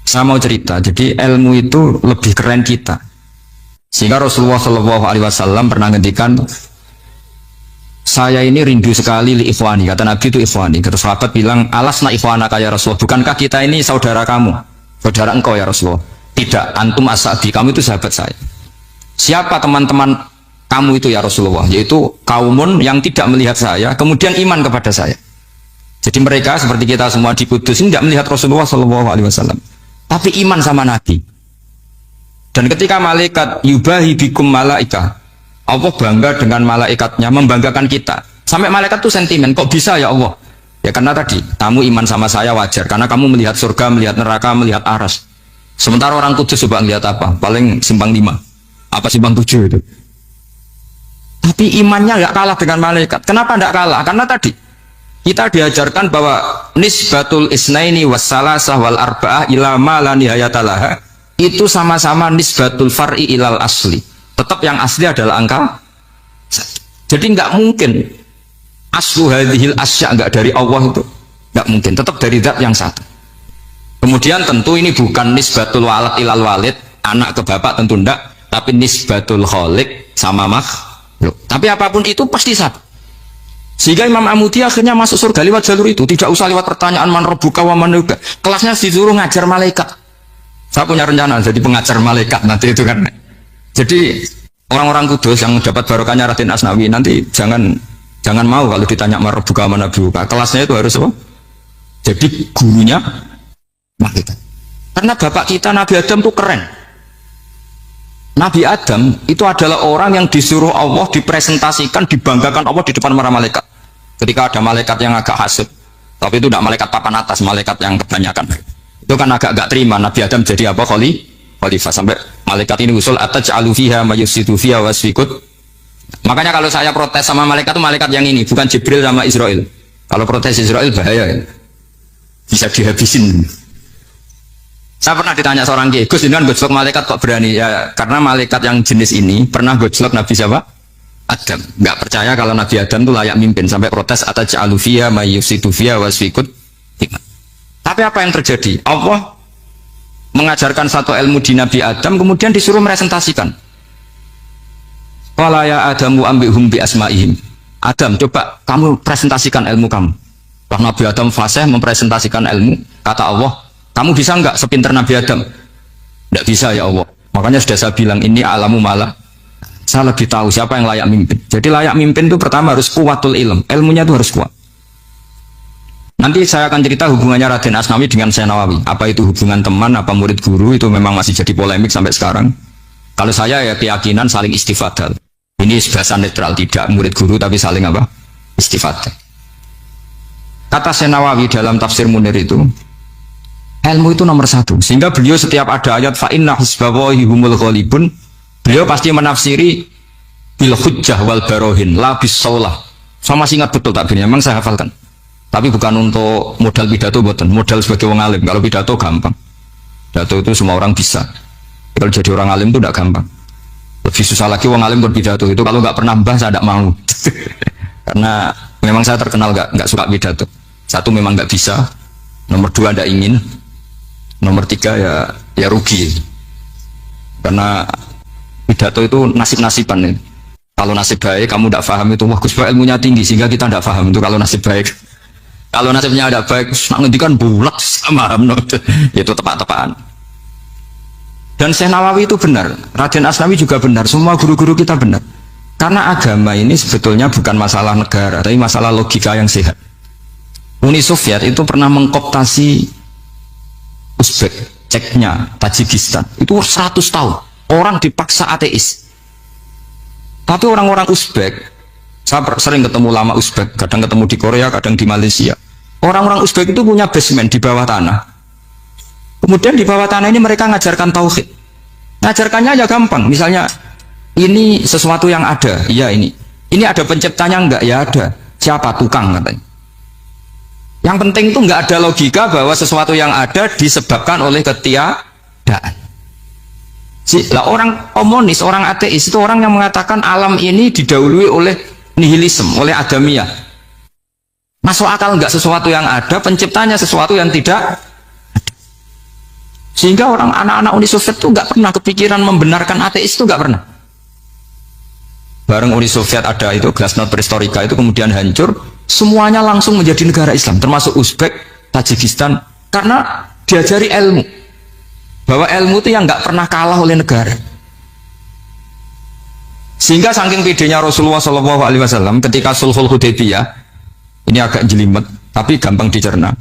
Saya mau cerita, jadi ilmu itu lebih keren kita. Sehingga Rasulullah Shallallahu Alaihi Wasallam pernah ngendikan, saya ini rindu sekali li ikhwani. Kata Nabi itu ikhwani. Kata sahabat bilang, alasna ikhwana ya Rasulullah. Bukankah kita ini saudara kamu, saudara engkau ya Rasulullah? Tidak, antum ashabi, kamu itu sahabat saya. Siapa teman-teman kamu itu ya Rasulullah? Yaitu kaumun yang tidak melihat saya, kemudian iman kepada saya. Jadi mereka seperti kita semua di Kudus ini tidak melihat Rasulullah Shallallahu Alaihi Wasallam, tapi iman sama Nabi. Dan ketika malaikat yubahi bikum malaika, Allah bangga dengan malaikatnya, membanggakan kita. Sampai malaikat tuh sentimen, kok bisa ya Allah? Ya karena tadi, kamu iman sama saya wajar, karena kamu melihat surga, melihat neraka, melihat aras. Sementara orang Kudus coba melihat apa? Paling simpang 5, apa simpang 7 itu. Tapi imannya nggak kalah dengan malaikat. Kenapa nggak kalah? Karena tadi kita diajarkan bahwa nisbatul isnaini wassalasah wal arba'ah ila ma la nihayatalaha itu sama-sama nisbatul far'i ilal asli. Tetap yang asli adalah angka. Jadi nggak mungkin aslu hadhil asya nggak dari Allah itu, nggak mungkin. Tetap dari zat yang satu. Kemudian tentu ini bukan nisbatul walad ilal walid, anak ke bapak tentu enggak, tapi nisbatul khaliq sama makhluk. Tapi apapun itu pasti satu. Sehingga Imam Amudi akhirnya masuk surga lewat jalur itu, tidak usah lewat pertanyaan man rabbuka wa man nabiyuka. Kelasnya disuruh ngajar malaikat. Saya punya rencana jadi pengajar malaikat nanti itu kan. Jadi orang-orang Kudus yang dapat barokahnya Raden Asnawi nanti jangan mau kalau ditanya man rabbuka wa man nabiyuka. Kelasnya itu harus apa? Jadi gurunya malaikat. Karena bapak kita Nabi Adam itu keren. Nabi Adam itu adalah orang yang disuruh Allah dipresentasikan, dibanggakan Allah di depan para malaikat. Ketika ada malaikat yang agak hasut, tapi itu tidak malaikat papan atas, malaikat yang kebanyakan. Itu kan agak terima. Nabi Adam jadi apa? Khalifah. Sampai malaikat ini usul ataj'alu fiha mayusidu fiha wasfikut. Makanya kalau saya protes sama malaikat itu malaikat yang ini, bukan Jibril sama Israel. Kalau protes Israel bahaya ya. Bisa dihabisin. Saya pernah ditanya seorang kiai, Gus, ini kan gojlok malaikat kok berani? Ya karena malaikat yang jenis ini pernah gojlok Nabi siapa? Adam. Nggak percaya kalau Nabi Adam itu layak mimpin, sampai protes ataj'alu fiha mayusidu fiha wasfikut. Tapi apa yang terjadi? Allah mengajarkan satu ilmu di Nabi Adam, kemudian disuruh meresentasikan. Qala ya Adamu ambihum bi asma'ihim. Adam, coba kamu presentasikan ilmu kamu. Lah Nabi Adam fasih mempresentasikan ilmu, kata Allah, kamu bisa nggak sepinter Nabi Adam? Nggak bisa ya Allah. Makanya sudah saya bilang ini alamu malah. Saya lebih tahu siapa yang layak mimpin. Jadi layak mimpin itu pertama harus kuwatul ilm. Ilmunya itu harus kuat. Nanti saya akan cerita hubungannya Raden Asnawi dengan Syekh Nawawi. Apa itu hubungan teman, apa murid guru, itu memang masih jadi polemik sampai sekarang. Kalau saya ya keyakinan saling istifadal. Ini bahasa netral, tidak murid guru tapi saling apa? Istifadal. Kata Syekh Nawawi dalam tafsir Munir itu, ilmu itu nomor 1. Sehingga beliau setiap ada ayat fa inna husbawahi humul ghalibun, beliau pasti menafsiri bil hujjah wal barohin la bis saulah. Saya masih ingat betul takbirnya, memang saya hafalkan. Tapi bukan untuk modal pidato, boten. Modal sebagai orang alim. Kalau pidato gampang. Pidato itu semua orang bisa. Kalau jadi orang alim itu tidak gampang. Lebih susah lagi orang alim berpidato itu. Kalau nggak pernah mbah saya tidak mau. Karena memang saya terkenal nggak suka pidato. 1 memang nggak bisa. Nomor 2 tidak ingin. Nomor 3 ya rugi. Karena pidato itu nasib-nasiban. Kalau nasib baik kamu tidak paham itu, wah Gus Pak ilmunya tinggi sehingga kita tidak paham itu kalau nasib baik. Kalau nasibnya ada baik, nak ngendikan bulat sama itu tepat-tepatan. Dan Syekh Nawawi itu benar, Raden Asnawi juga benar, semua guru-guru kita benar. Karena agama ini sebetulnya bukan masalah negara, tapi masalah logika yang sehat. Uni Soviet itu pernah mengkooptasi Uzbek, Ceknya, Tajikistan. Itu 100 tahun. Orang dipaksa ateis. Tapi orang-orang Uzbek, saya sering ketemu lama Uzbek, kadang ketemu di Korea, kadang di Malaysia. Orang-orang Uzbek itu punya basement di bawah tanah. Kemudian di bawah tanah ini mereka ngajarkan tauhid. Ngajarkannya ya gampang. Misalnya, ini sesuatu yang ada, iya ini. Ini ada penciptanya enggak? Ya ada. Siapa? Tukang katanya. Yang penting itu enggak ada logika bahwa sesuatu yang ada disebabkan oleh ketiadaan. Lah orang komunis, orang ateis itu orang yang mengatakan alam ini didahului oleh nihilisme, oleh adamiyah. Masuk akal enggak sesuatu yang ada, penciptanya sesuatu yang tidak. Sehingga orang anak-anak Uni Soviet itu nggak pernah kepikiran membenarkan ateis, itu nggak pernah. Bareng Uni Soviet ada itu Glasnost Perestroika itu kemudian hancur, semuanya langsung menjadi negara Islam, termasuk Uzbek, Tajikistan, karena diajari ilmu. Bahwa ilmu itu yang nggak pernah kalah oleh negara. Sehingga saking pedenya Rasulullah SAW ketika Sulhul Hudaybiyah, ini agak jelimet, tapi gampang dicerna.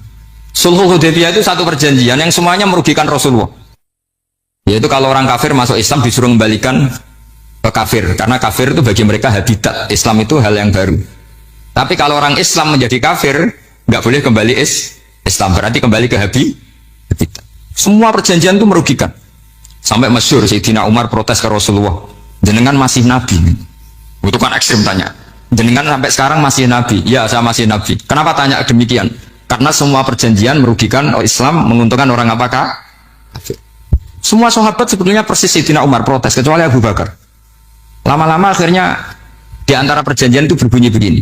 Sulhul Hudaybiyah itu satu perjanjian yang semuanya merugikan Rasulullah. Yaitu kalau orang kafir masuk Islam disuruh kembalikan ke kafir, karena kafir itu bagi mereka habitat, Islam itu hal yang baru. Tapi kalau orang Islam menjadi kafir, nggak boleh kembali Islam, berarti kembali ke habitat. Semua perjanjian itu merugikan. Sampai masyhur Sayyidina Umar protes ke Rasulullah, jenengan masih nabi. Itu kan ekstrim tanya. Jenengan sampai sekarang masih nabi? Ya, saya masih nabi. Kenapa tanya demikian? Karena semua perjanjian merugikan Islam, menguntungkan orang apakah? Kafir. Semua sahabat sebetulnya persis Sayyidina Umar protes, kecuali Abu Bakar. Lama-lama akhirnya di antara perjanjian itu berbunyi begini.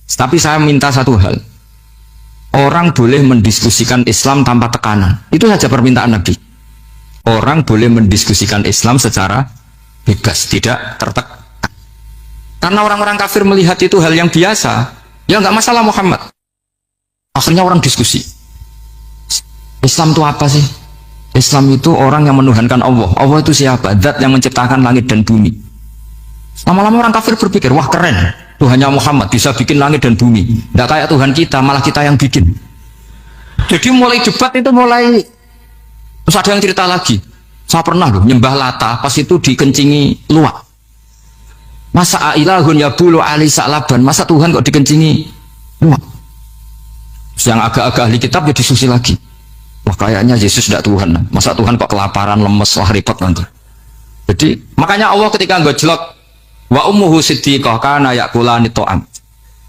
Tapi saya minta satu hal. Orang boleh mendiskusikan Islam tanpa tekanan. Itu saja permintaan Nabi. Orang boleh mendiskusikan Islam secara bebas, tidak tertekan. Karena orang-orang kafir melihat itu hal yang biasa. Ya nggak masalah Muhammad. Akhirnya orang diskusi. Islam itu apa sih? Islam itu orang yang menuhankan Allah. Allah itu siapa? Zat yang menciptakan langit dan bumi. Lama-lama orang kafir berpikir, wah keren, Tuhannya Muhammad bisa bikin langit dan bumi. Tidak kayak Tuhan kita, malah kita yang bikin. Jadi mulai debat itu mulai. Terus ada yang cerita lagi, saya pernah loh nyembah Lata, pas itu dikencingi luwak. Masa ilahun ya bulu ali sa'laban, masa Tuhan kok dikencingi luwak? Yang agak-agak ahli kitab ya diskusi lagi. Wah kayaknya Yesus tidak Tuhan, masa Tuhan kok kelaparan, lemes, wah repot nanti. Jadi makanya Allah ketika ngejlok wa ummuhu siddiqah kana yakulani ta'am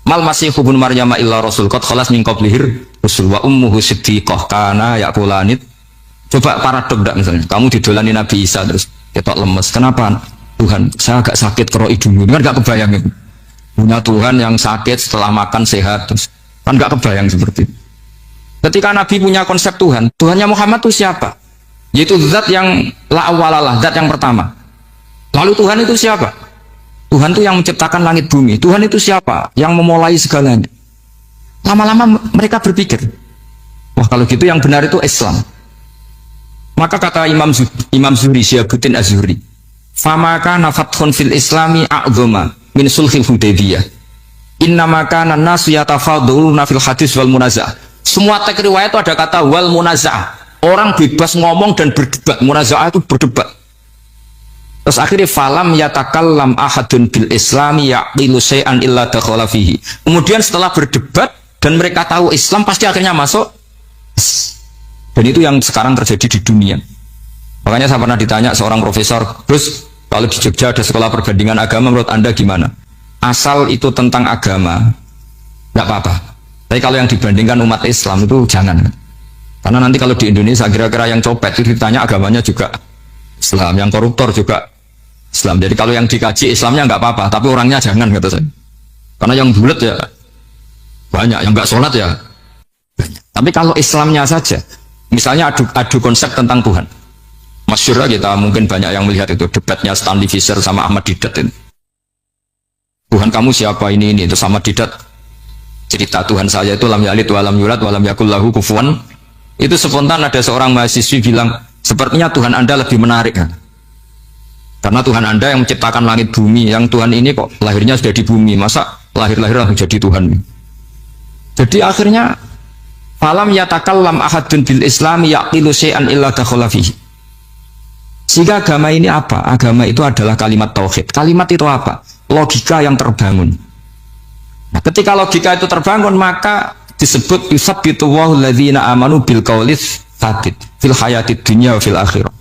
mal masihu ibnu maryam illa rasul qad khalas min qablihir rusul wa ummuhu siddiqah kana yakulani. Coba paradok enggak, misalnya kamu didolani Nabi Isa terus ketok lemes, kenapa? Tuhan saya agak sakit keroi dulu, kan gak kebayang itu. Punya Tuhan yang sakit setelah makan sehat, terus kan gak kebayang seperti itu. Ketika Nabi punya konsep Tuhan, Tuhannya Muhammad itu siapa? Yaitu zat yang la awalalah, zat yang pertama. Lalu Tuhan itu siapa? Tuhan itu yang menciptakan langit bumi. Tuhan itu siapa? Yang memulai segalanya. Lama-lama mereka berpikir, wah kalau gitu yang benar itu Islam. Maka kata Imam Zuhri, Syihabuddin Az-Zuhri, fama kana fathun fil islami a'dhama min sulhil Hudaybiyah. Innama kana nasu yatafadhaluna fil hadis wal munazah. Semua teks riwayat itu ada kata wal munazah. Orang bebas ngomong dan berdebat. Munazah itu berdebat. Terus akhirnya falam yatakallam ahadun bil islami yaqilu syai'an illa dakhala fihi. Kemudian setelah berdebat dan mereka tahu Islam, pasti akhirnya masuk. Dan itu yang sekarang terjadi di dunia. Makanya saya pernah ditanya seorang profesor, Gus, kalau di Jogja ada sekolah perbandingan agama, menurut Anda gimana? Asal itu tentang agama, nggak apa-apa. Tapi kalau yang dibandingkan umat Islam itu jangan. Karena nanti kalau di Indonesia kira-kira yang copet itu ditanya agamanya juga Islam, yang koruptor juga Islam. Jadi kalau yang dikaji Islamnya nggak apa-apa, tapi orangnya jangan, kata saya. Karena yang bulat ya banyak, yang nggak sholat ya banyak. Tapi kalau Islamnya saja, misalnya adu konsep tentang Tuhan. Masyhur kita mungkin banyak yang melihat itu debatnya Stanley Fischer sama Ahmad Didat itu. Tuhan kamu siapa ini itu sama Didat cerita Tuhan saya itu lam yalid wa lam yulad wa lam yakul lahu kufuwan. Itu spontan ada seorang mahasiswi bilang, sepertinya Tuhan Anda lebih menarik kan? Karena Tuhan Anda yang menciptakan langit bumi, yang Tuhan ini kok lahirnya sudah di bumi, masa lahir-lahir langsung jadi Tuhan? Jadi akhirnya falam yatakallam ahadun bil islami yaqilu syai'an illa dakhala fihi. Sehingga agama ini apa? Agama itu adalah kalimat tauhid. Kalimat itu apa? Logika yang terbangun. Nah, ketika logika itu terbangun, maka disebut yusabbitu Allahu alladzina amanu bil qaulis tsabit fil hayatid dunya wa fil akhirah.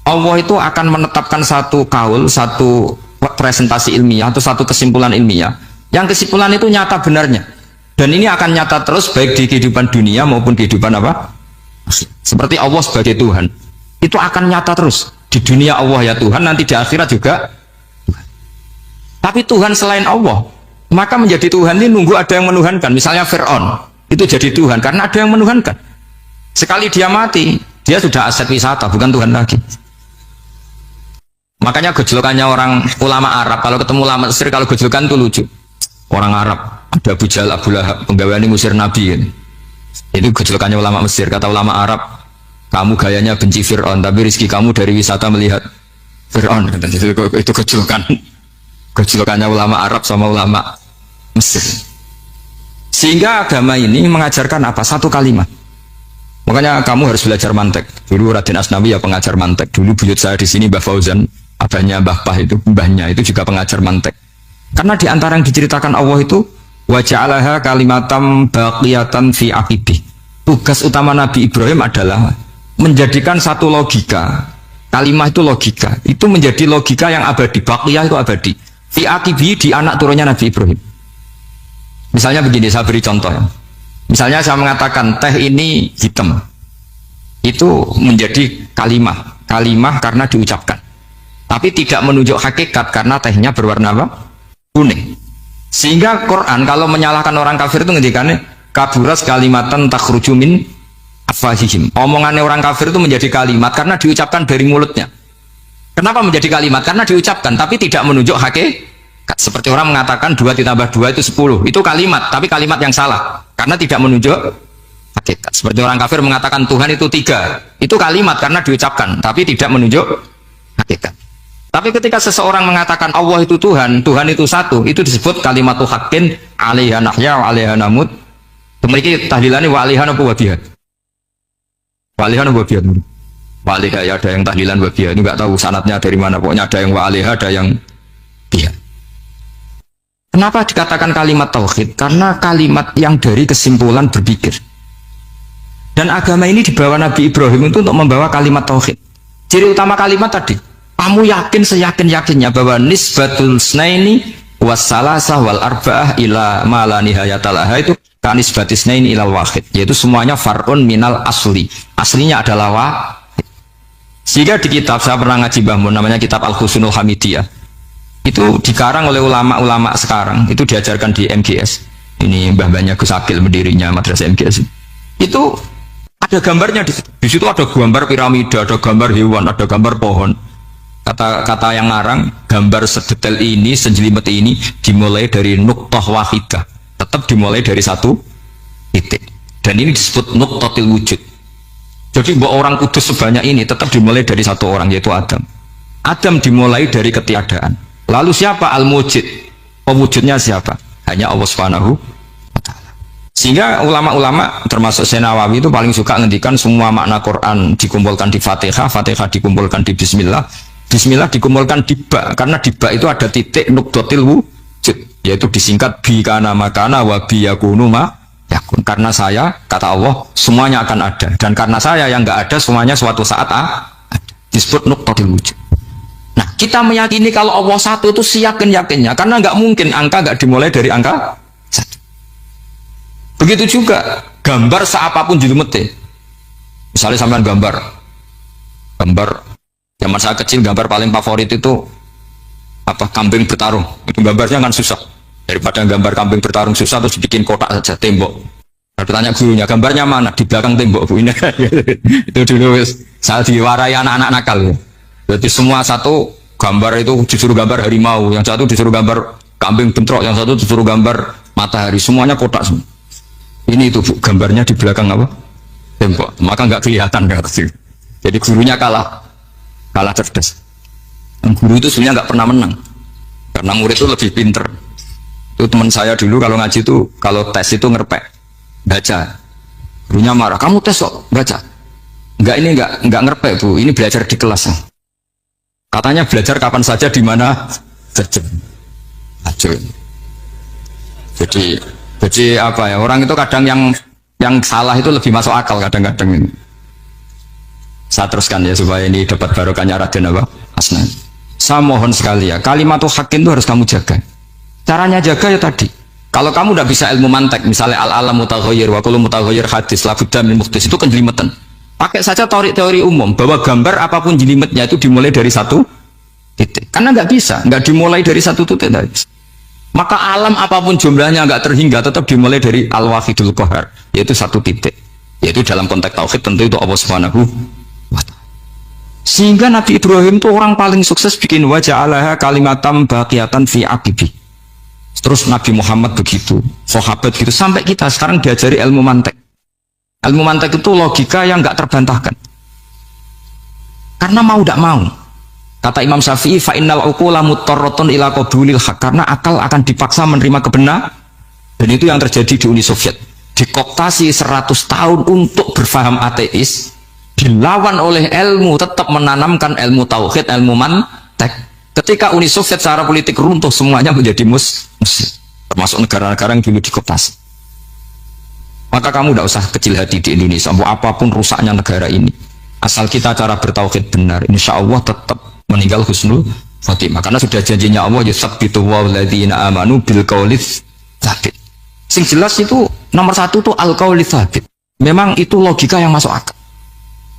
Allah itu akan menetapkan satu kaul, satu presentasi ilmiah atau satu kesimpulan ilmiah. Yang kesimpulan itu nyata benarnya. Dan ini akan nyata terus baik di kehidupan dunia maupun kehidupan apa? Seperti Allah sebagai Tuhan. Itu akan nyata terus. Di dunia Allah ya Tuhan, nanti di akhirat juga Tuhan. Tapi Tuhan selain Allah, maka menjadi Tuhan ini nunggu ada yang menuhankan. Misalnya Fir'aun, itu jadi Tuhan karena ada yang menuhankan. Sekali dia mati, Dia sudah aset wisata, bukan Tuhan lagi. Makanya gejolokannya orang ulama Arab, kalau ketemu ulama Mesir, kalau gejolokan itu lucu. Orang Arab, ada Abu Jahal, Abu Lahab, penggawaan musir Nabi. Gitu. Itu gejolokannya ulama Mesir. Kata ulama Arab, kamu gayanya benci Fir'aun, tapi rezeki kamu dari wisata melihat Fir'aun. Itu gejolokan. Gejolokannya ulama Arab sama ulama Mesir. Sehingga agama ini mengajarkan apa? Satu kalimat. Makanya kamu harus belajar mantek. Dulu Raden Asnawi ya pengajar mantek. Dulu buyut saya di sini Mbah Fauzan, abahnya Mbah Pah itu, mbahnya itu juga pengajar mantek. Karena di antara yang diceritakan Allah itu wa ja'alaha kalimatam baqiyatan fi aqibih. Tugas utama Nabi Ibrahim adalah menjadikan satu logika. Kalimat itu logika. Itu menjadi logika yang abadi. Baqiyah itu abadi. Fi aqibih, di anak turunnya Nabi Ibrahim. Misalnya begini, saya beri contoh ya. Misalnya saya mengatakan teh ini hitam, itu menjadi kalimah karena diucapkan, tapi tidak menunjuk hakikat karena tehnya berwarna apa? Kuning. Sehingga Quran kalau menyalahkan orang kafir itu ngendikannya kaburas kalimatan takhruju min afwahihim. Omongannya orang kafir itu menjadi kalimat karena diucapkan dari mulutnya. Kenapa menjadi kalimat? Karena diucapkan tapi tidak menunjuk hakikat. Seperti orang mengatakan 2 ditambah 2 itu 10, itu kalimat, tapi kalimat yang salah karena tidak menunjuk hakikat. Seperti orang kafir mengatakan Tuhan itu 3, itu kalimat karena diucapkan tapi tidak menunjuk hakikat. Tapi ketika seseorang mengatakan Allah itu Tuhan, Tuhan itu satu, itu disebut kalimatu haqqin 'alaiha nahya wa 'alaiha namut. Memiliki tahlilannya wa 'alaiha apa wa biha? Wa 'alaiha apa biha? Wa 'alaiha ya, ada yang tahlilan wa biha, ini enggak tahu sanadnya dari mana, pokoknya ada yang wa 'alaiha, ada yang biha. Kenapa dikatakan kalimat tauhid? Karena kalimat yang dari kesimpulan berpikir. Dan agama ini dibawa Nabi Ibrahim itu untuk membawa kalimat tauhid. Ciri utama kalimat tadi, kamu yakin seyakin-yakinnya bahwa nisbatul snaini wassalasah wal arba'ah ila ma la nihayatalaha itu kanisbatis snaini ilal wahid, yaitu semuanya far'un minal asli. Aslinya adalah wahid. Sehingga di kitab, saya pernah ngaji Mbah Mun, namanya kitab Al-Husunul Hamidiyah. Itu dikarang oleh ulama-ulama sekarang, itu diajarkan di MGS. Ini mbah-mbahnya Gus Akil pendirinya madrasah MGS. Itu ada gambarnya di situ. Di situ ada gambar piramida, ada gambar hewan, ada gambar pohon. Kata yang ngarang, gambar sedetail ini, sejelimet ini dimulai dari nuqtah wahidah. Tetap dimulai dari satu titik. Dan ini disebut nuqtatil wujud. Jadi bahwa orang kudus sebanyak ini tetap dimulai dari satu orang, yaitu Adam. Adam dimulai dari ketiadaan. Lalu siapa al-mujid? Pemujudnya siapa? Hanya Allah Subhanahu wa ta'ala. Sehingga ulama-ulama termasuk Senawawi itu paling suka ngendikan semua makna Quran dikumpulkan di Fatihah, Fatihah dikumpulkan di Bismillah, Bismillah dikumpulkan di Ba, karena di Ba itu ada titik nuqtatil wujud, yaitu disingkat bi kana makana wa bi yakunu ma yakun. Karena saya, kata Allah, semuanya akan ada, dan karena saya yang enggak ada, semuanya suatu saat ada. Disebut nuqtatil wujud. Nah, kita meyakini kalau Allah satu itu seyakin-yakinnya, karena nggak mungkin angka nggak dimulai dari angka satu. Begitu juga gambar seapapun jilmete. Misalnya sampean gambar zaman saya kecil, gambar paling favorit itu apa? Kambing bertarung. Itu gambarnya kan susah. Daripada gambar kambing bertarung susah, terus bikin kotak saja tembok. Lalu tanya gurunya, gambarnya mana? Di belakang tembok, Bu. Ini itu dulu saya diwarai anak-anak nakal. Berarti semua satu gambar itu disuruh gambar harimau, yang satu disuruh gambar kambing bentrok, yang satu disuruh gambar matahari, semuanya kotak semua. Ini itu Bu, gambarnya di belakang apa? Tembok, maka nggak kelihatan kan. Jadi gurunya kalah cerdas. Dan guru itu sebenarnya nggak pernah menang, karena murid itu lebih pinter. Itu teman saya dulu kalau ngaji itu, kalau tes itu ngerpek, baca. Gurunya marah, kamu tes kok baca? Enggak ngerpek Bu, ini belajar di kelas. Katanya belajar kapan saja di mana saja. Jadi apa ya, orang itu kadang yang salah itu lebih masuk akal kadang-kadang ini. Saya teruskan ya supaya ini dapat barokahnya Raden apa? Asnan. Saya mohon sekali ya, kalimatul haqqin itu harus kamu jaga. Caranya jaga ya tadi. Kalau kamu tidak bisa ilmu mantek, misalnya al-alam mutaghayyir wa kullu mutaghayyir hadis la budda min muhdits, itu kan jelimetan. Pakai saja teori umum bahwa gambar apapun jelimetnya itu dimulai dari satu titik. Karena nggak bisa, nggak dimulai dari satu titik. Maka alam apapun jumlahnya nggak terhingga, tetap dimulai dari al-wahidul qahar, yaitu satu titik. Yaitu dalam konteks tauhid tentu itu Allah Subhanahu Sehingga Nabi Ibrahim itu orang paling sukses bikin wajah Allah kalimatam baqiyatan fi aqibi. Terus Nabi Muhammad begitu, sahabat gitu, sampai kita sekarang diajari ilmu mantek. Ilmu mantek itu logika yang nggak terbantahkan. Karena mau tidak mau, kata Imam Syafi'i, fa innal uqula mutarratun ila qabulil haq, karena akal akan dipaksa menerima kebenaran. Dan itu yang terjadi di Uni Soviet. Dikooptasi 100 tahun untuk berfaham ateis, dilawan oleh ilmu, tetap menanamkan ilmu tauhid, ilmu mantek. Ketika Uni Soviet secara politik runtuh, semuanya menjadi muslim, termasuk negara-negara yang dulu dikooptasi. Maka kamu tidak usah kecil hati di Indonesia, mau apapun rusaknya negara ini, asal kita cara bertauhid benar, insya Allah tetap meninggal husnul khotimah. Karena sudah janjinya Allah, yusabbitu walladzina amanu bil qaulits tsabit. Sing jelas itu nomor satu tuh al qaulits tsabit. Memang itu logika yang masuk akal.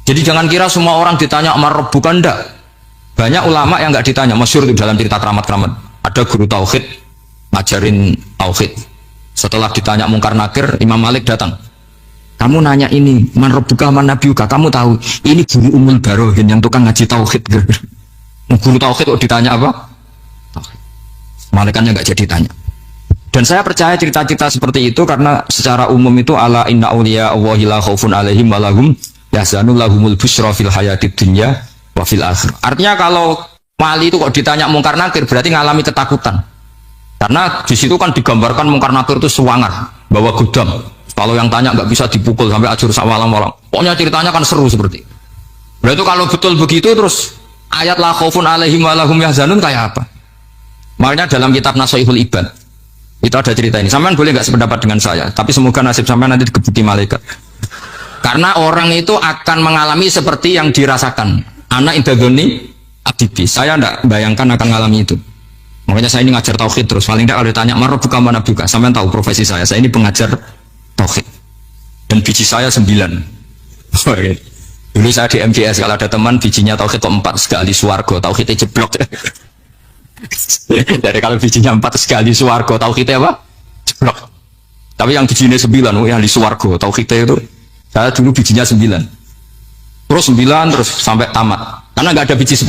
Jadi jangan kira semua orang ditanya amar bukan, ndak. Banyak ulama yang nggak ditanya, masyhur itu dalam cerita keramat-keramat. Ada guru tauhid ngajarin tauhid. Setelah ditanya mungkar nakir, Imam Malik datang. Kamu nanya ini, man rabbuka man nabiyuka, kamu tahu ini guru Ummul Barohin yang tukang ngaji tauhid. Guru tauhid kok ditanya apa? Tauhid. Malaikatnya nggak jadi tanya. Dan saya percaya cerita-cerita seperti itu karena secara umum itu ala inna auliya Allahi la khaufun alaihim wa lahum yahzanun lahumul busyra fil hayatid dunya wa fil akhir. Artinya kalau wali itu kok ditanya mungkar nakir berarti ngalami ketakutan. Karena di situ kan digambarkan mungkar nakir itu sewangar, bawa gudang. Kalau yang tanya nggak bisa dipukul sampai ajur sawalam-walam. Pokoknya ceritanya kan seru seperti. Berarti kalau betul begitu terus ayat la khaufun alaihim wa lahum yahzanun kayak apa? Makanya dalam kitab Nasaihul Ibad itu ada cerita ini. Sampean boleh nggak sependapat dengan saya, tapi semoga nasib sampean nanti digebuki malaikat. Karena orang itu akan mengalami seperti yang dirasakan. Anak indagoni abdibi. Saya tidak bayangkan akan mengalami itu. Makanya saya ini ngajar tauhid terus. Paling tidak kalau ditanya marah buka mana buka. Sampean tahu profesi saya. Saya ini pengajar tauhid. Dan biji saya 9. Dulu saya di MGS kalau ada teman bijinya tauhid kok 4 sekali suwargo. Tauhidnya jeblok. Dari kalau bijinya 4 sekali suwargo, tauhidnya apa? Jeblok. Tapi yang bijinya 9, yang di suwargo, tauhidnya itu saya dulu bijinya 9. Terus 9 terus sampai tamat. Karena nggak ada biji 10.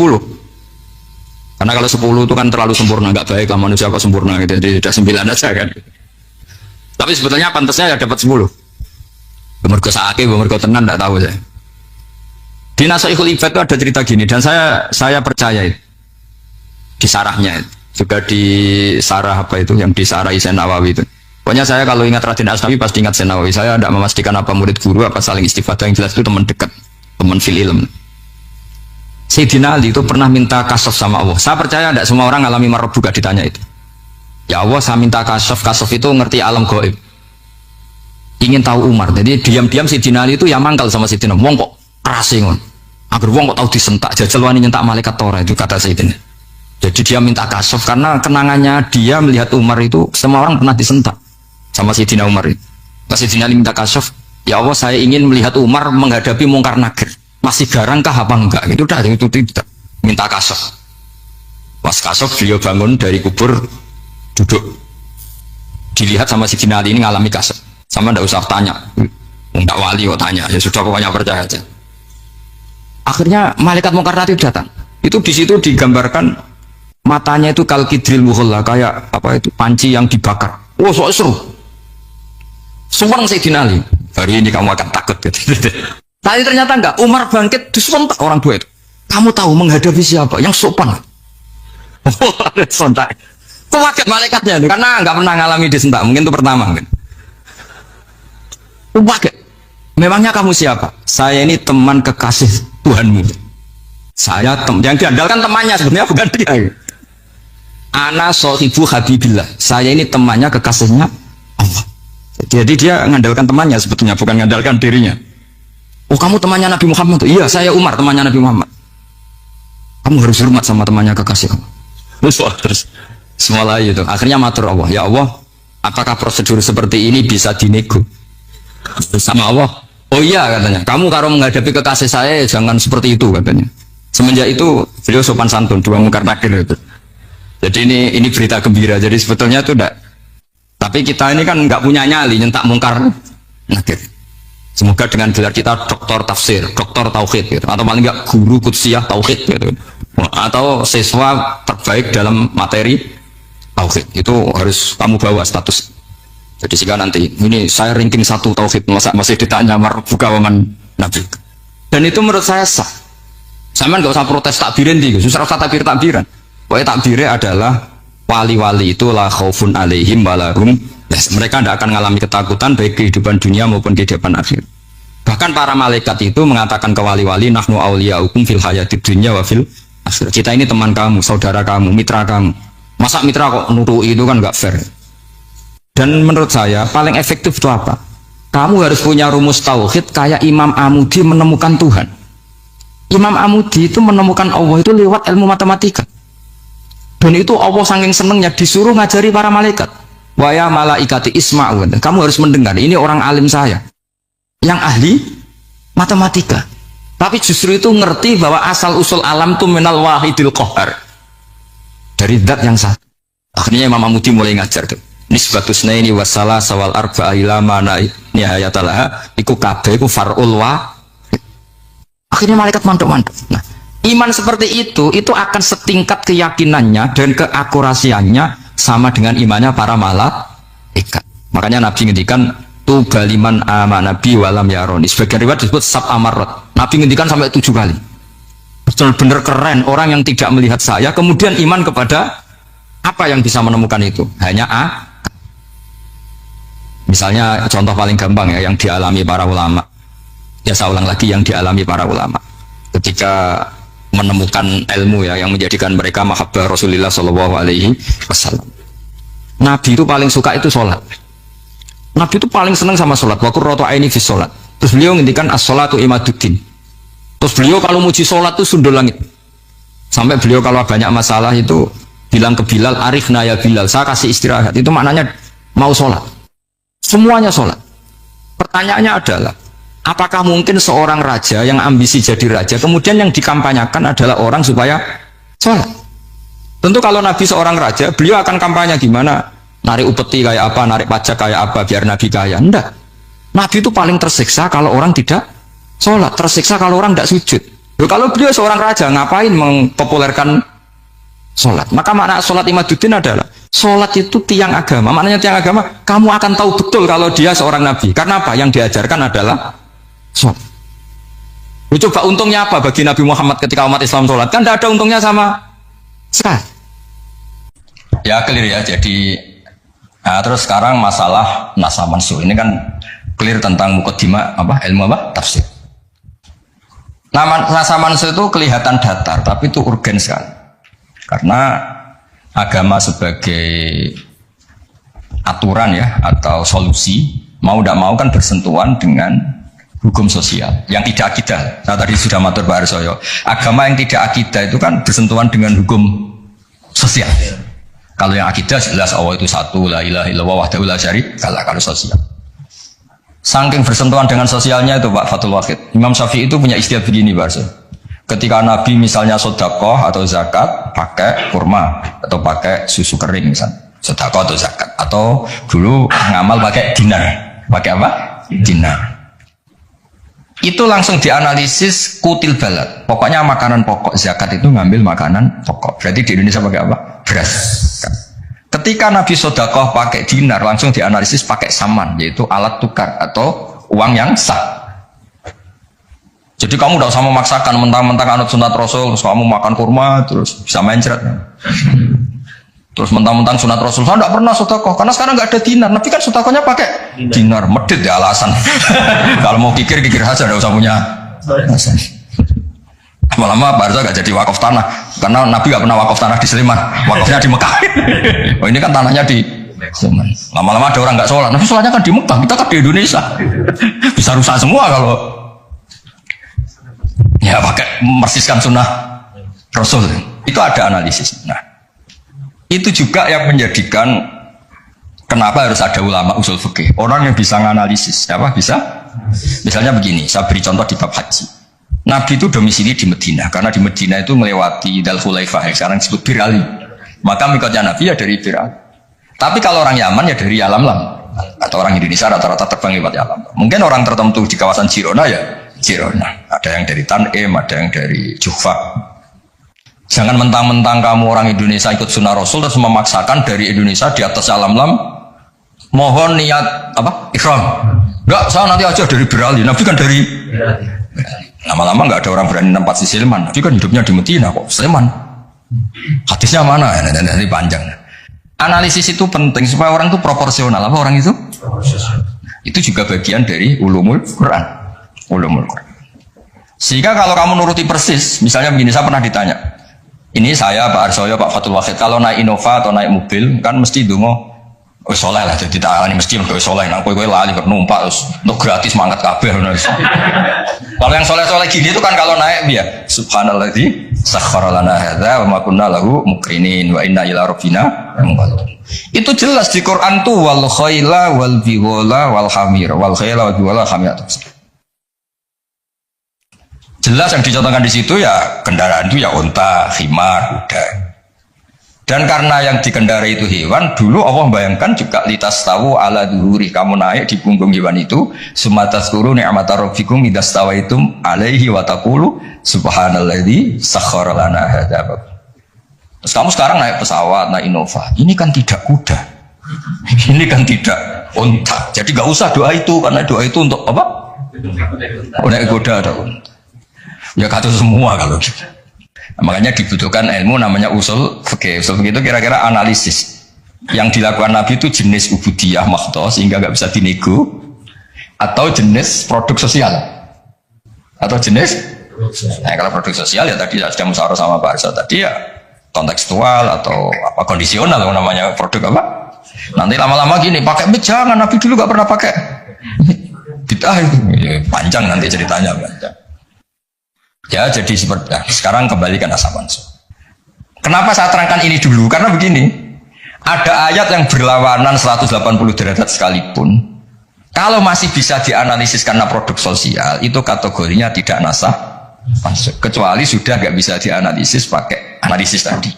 Karena kalau 10 itu kan terlalu sempurna, nggak baik lah manusia kok sempurna gitu. Jadi udah 9 aja kan. Tapi sebetulnya pantasnya ya dapat 10. Mergo saake, mergo tenan enggak tahu saya. Di Nasaihul Ibad itu ada cerita gini dan saya percaya itu. Di sarahnya itu. Juga di sarah apa itu yang di sarah Isen Nawawi itu. Pokoknya saya kalau ingat Raden Asnawi pasti ingat Sen Nawawi. Saya tidak memastikan apa murid guru apa saling istifadah, yang jelas itu teman dekat, teman fil ilm. Sayyidina Ali itu pernah minta kasaf sama Allah. Saya percaya tidak semua orang alami marbuka ditanya itu. Ya Allah, saya minta kasaf itu ngerti alam gaib. Ingin tahu Umar. Jadi diam-diam Sayyidina Ali itu ya mangkal sama Sayyidina. Wong kok kerasingon. Agar wong kok tahu disentak. Jajal wani nyentak malaikat Torah itu kata Sayyidina. Jadi dia minta kasaf karena kenangannya dia melihat Umar itu semua orang pernah disentak sama Sayyidina Umar itu. Sayyidina Ali minta kasaf, ya Allah saya ingin melihat Umar menghadapi mungkar nakir. Masih garangkah apa enggak? Itu udah itu tidak minta kasaf. Pas kasaf beliau bangun dari kubur duduk. Dilihat sama Sayyidina Ali ini ngalami kasaf. Sama ndak usah tanya. Enggak wali kok tanya. Ya sudah pokoknya percaya aja. Akhirnya malaikat mungkar nakir datang. Itu di situ digambarkan matanya itu kalkidril muhalla kayak apa itu panci yang dibakar. Oh so seru. Sumpah Sayyidina Ali. Hari ini kamu akan takut gitu. Tapi ternyata enggak. Umar bangkit disentak orang dua itu. Kamu tahu menghadapi siapa? Yang sopan. Oh, sontak. Kaget malaikatnya karena enggak pernah ngalami disentak. Mungkin itu pertama mungkin. Kaget. Memangnya kamu siapa? Saya ini teman kekasih Tuhanmu. Saya yang diandalkan temannya sebenarnya bukan dia. Ana sohibu habibillah. Saya ini temannya kekasihnya Allah. Jadi dia mengandalkan temannya sebetulnya bukan mengandalkan dirinya. Oh kamu temannya Nabi Muhammad? Iya saya Umar temannya Nabi Muhammad. Kamu harus hormat sama temannya kekasih kamu. Terus semua lagi itu. Akhirnya matur Allah. Ya Allah, apakah prosedur seperti ini bisa dinego? Sama Allah. Oh iya katanya. Kamu kalau menghadapi kekasih saya jangan seperti itu katanya. Semenjak itu beliau sopan santun dua mungkar nakir itu. Jadi ini berita gembira. Jadi sebetulnya itu enggak. Tapi kita ini kan enggak punya nyali nyentak mungkar nakir. Semoga dengan gelar kita doktor tafsir, doktor tauhid gitu. Atau paling enggak guru kutsiyah tauhid gitu. Atau siswa terbaik dalam materi tauhid. Itu harus kamu bawa status. Jadi jika nanti ini saya ranking 1 tauhid, masa masih ditanya marbuka waman nabi. Dan itu menurut saya sah. Sama nggak usah protes takbirin di, susah usah takbiran. Pokoknya takbirnya adalah wali-wali itu la khaufun alaihim walahum. Mereka tidak akan mengalami ketakutan baik kehidupan dunia maupun kehidupan akhir. Bahkan para malaikat itu mengatakan ke wali-wali nahnu auliyaukum fil hayatid dunya wa fil akhir. Kita ini teman kamu, saudara kamu, mitra kamu. Masa mitra kok nurui itu kan nggak fair. Dan menurut saya paling efektif itu apa? Kamu harus punya rumus tauhid kayak Imam Amudi menemukan Tuhan. Imam Amudi itu menemukan Allah itu lewat ilmu matematika. Dan itu Allah saking senengnya disuruh ngajari para malaikat. Wa ya malaikati isma'u. Kamu harus mendengar, ini orang alim saya yang ahli matematika. Tapi justru itu ngerti bahwa asal usul alam itu minal wahidil qahar. Dari zat yang satu. Akhirnya Imam Amudi mulai ngajar tuh. Nisbatus naini wassalah sawal arba'a ila mana nihayatalaha iku kabeh iku far'ul wa. Akhirnya malaikat mantuk-mantuk. Nah, iman seperti itu akan setingkat keyakinannya dan keakurasiannya sama dengan imannya para malaikat. Makanya Nabi ngendikan tu baliman amanabi walam yaroni. Sebagian riwayat disebut sab amarot. Nabi ngendikan sampai 7 kali. Benar-benar keren orang yang tidak melihat saya kemudian iman kepada apa yang bisa menemukan itu. Hanya misalnya contoh paling gampang ya yang dialami para ulama. Ya saya ulang lagi yang dialami para ulama. Ketika menemukan ilmu ya yang menjadikan mereka mahabbah Rasulullah Shallallahu Alaihi Wasallam. Nabi itu paling suka itu sholat. Nabi itu paling senang sama sholat. Wa qurratu aini fi sholat. Terus beliau ngendikan as-sholatu imaduddin. Terus beliau kalau muji sholat itu sundul langit. Sampai beliau kalau banyak masalah itu bilang ke Bilal, arifna ya Bilal, saya kasih istirahat. Itu maknanya mau sholat. Semuanya sholat. Pertanyaannya adalah, apakah mungkin seorang raja yang ambisi jadi raja kemudian yang dikampanyakan adalah orang supaya sholat? Tentu kalau Nabi seorang raja, beliau akan kampanye gimana? Narik upeti kayak apa, narik pajak kayak apa biar Nabi kaya. Enggak. Nabi itu paling tersiksa kalau orang tidak sholat, tersiksa kalau orang tidak sujud. Loh, kalau beliau seorang raja ngapain mempopulerkan sholat? Maka makna sholat imaduddin adalah sholat itu tiang agama. Maknanya tiang agama, kamu akan tahu betul kalau dia seorang Nabi. Karena apa? Yang diajarkan adalah sholat. Coba untungnya apa bagi Nabi Muhammad ketika umat Islam sholat? Kan tidak ada untungnya sama sekali. Ya clear ya. Jadi nah, terus sekarang masalah nasa mansuh ini kan clear tentang mukaddimah apa ilmu apa tafsir. Nasa mansuh itu kelihatan datar tapi itu urgen sekali. Karena agama sebagai aturan ya atau solusi mau tidak mau kan bersentuhan dengan hukum sosial yang tidak akidah. Saya tadi sudah matur Pak Arsoyo, agama yang tidak akidah itu kan bersentuhan dengan hukum sosial. Kalau yang akidah jelas Allah itu satu, la ilaha illallah wahdahu la syarikalah. Kalau sosial, saking bersentuhan dengan sosialnya itu Pak Fathul Wahid, Imam Syafi'i itu punya istilah begini Pak Arsoyo. Ketika Nabi misalnya sodakoh atau zakat pakai kurma atau pakai susu kering misalnya, sodakoh atau zakat, atau dulu ngamal pakai dinar, pakai apa? Dinar. Itu langsung dianalisis kutil balad. Pokoknya makanan pokok zakat itu ngambil makanan pokok. Berarti di Indonesia pakai apa? Beras. Ketika Nabi sodakoh pakai dinar, langsung dianalisis pakai saman, yaitu alat tukar atau uang yang sah. Jadi kamu tidak usah memaksakan mentang-mentang anut sunat Rasul, terus kamu makan kurma, terus bisa mencret. Terus mentang-mentang sunat Rasul, saya tidak pernah sodakoh, karena sekarang nggak ada dinar. Nabi kan sodakohnya pakai dinar, medit ya alasan. Kalau mau kikir saja, tidak usah punya alasan. Lama-lama Pak Arzo nggak jadi wakaf tanah, karena Nabi nggak pernah wakaf tanah di Sleman, wakafnya di Mekah. Oh ini kan tanahnya di Sleman. Lama-lama ada orang nggak sholat, Nabi sholatnya kan di Mekah, kita kan di Indonesia. Bisa rusak semua kalau ya pakai mersiskan sunnah Rasul. Itu ada analisis. Nah, itu juga yang menjadikan kenapa harus ada ulama usul fikih, orang yang bisa menganalisis. Apa bisa? Misalnya begini, saya beri contoh di bab haji. Nabi itu domisili di Madinah, karena di Madinah itu melewati Dal Khulaifah yang sekarang disebut Bir Ali. Maka mikotnya Nabi ya dari Bir Ali. Tapi kalau orang Yaman ya dari Yalamlam. Atau orang Indonesia rata-rata terbang lewat alam. Mungkin orang tertentu di kawasan Girona ya Girona. Ada yang dari Tanim, ada yang dari Jufa. Jangan mentang-mentang kamu orang Indonesia ikut sunnah Rasul terus memaksakan dari Indonesia di atas alam lam. Mohon niat apa? Ikhram. Enggak, saya nanti aja dari Berali. Nabi kan dari lama-lama enggak ada orang berani tempat di Sleman. Nabi kan hidupnya di Medina kok. Sleman. Hadisnya mana? Ini panjang. Analisis itu penting supaya orang itu proporsional. Apa orang itu? Itu juga bagian dari ulumul Quran. Ulumul Quran. Sehingga kalau kamu nuruti persis, misalnya begini, saya pernah ditanya. Ini saya, Pak Arsoyo, Pak Fatul Wahid, kalau naik Innova atau naik mobil, kan mesti dungo, oh soleh lah, jadi tak ini mesti untuk soleh. Nah, kue lali numpak, untuk gratis mangkat kabeh. Kalau yang soleh-soleh gini itu kan kalau naik dia, Subhanalladzi sakhkhara lana hadza wa ma kunna lahu muqrinin wa inna ila rabbina munqalibun. Itu jelas di Quran tuh wal khaila wal bighala wal hamir wal khaila wal bighala hamir. Jelas yang dicontohkan di situ ya kendaraan itu ya unta, khimar, kuda. Dan karena yang dikendarai itu hewan, dulu Allah bayangkan juga litas tahu ala duhuri, kamu naik di punggung hewan itu, sumatas turu ni'mata rabbikum idas tawaitum alaihi wa taqulu subhanalladzi sakhkhara lana hadza. Terus kamu sekarang naik pesawat, naik Innova, ini kan tidak kuda, ini kan tidak unta. Jadi nggak usah doa itu, karena doa itu untuk apa? Naik kuda atau unta. Ya kata semua kalau gitu. Makanya dibutuhkan ilmu namanya usul fikih. Usul fikih itu kira-kira analisis. Yang dilakukan Nabi itu jenis ubudiyah makhtoh sehingga nggak bisa dinego, atau jenis produk sosial, atau jenis. Nah, kalau produk sosial ya tadi sudah musyawarah sama Pak Arsa tadi ya kontekstual atau apa kondisional namanya produk apa. Nanti lama-lama gini pakai mic jangan, Nabi dulu nggak pernah pakai. Bid'ah itu ya, panjang nanti ceritanya panjang. Ya jadi seperti sekarang kembali ke nasab mansukh. Kenapa saya terangkan ini dulu? Karena begini, ada ayat yang berlawanan 180 derajat sekalipun, kalau masih bisa dianalisis karena produk sosial, itu kategorinya tidak nasab mansukh. Kecuali sudah nggak bisa dianalisis pakai analisis tadi.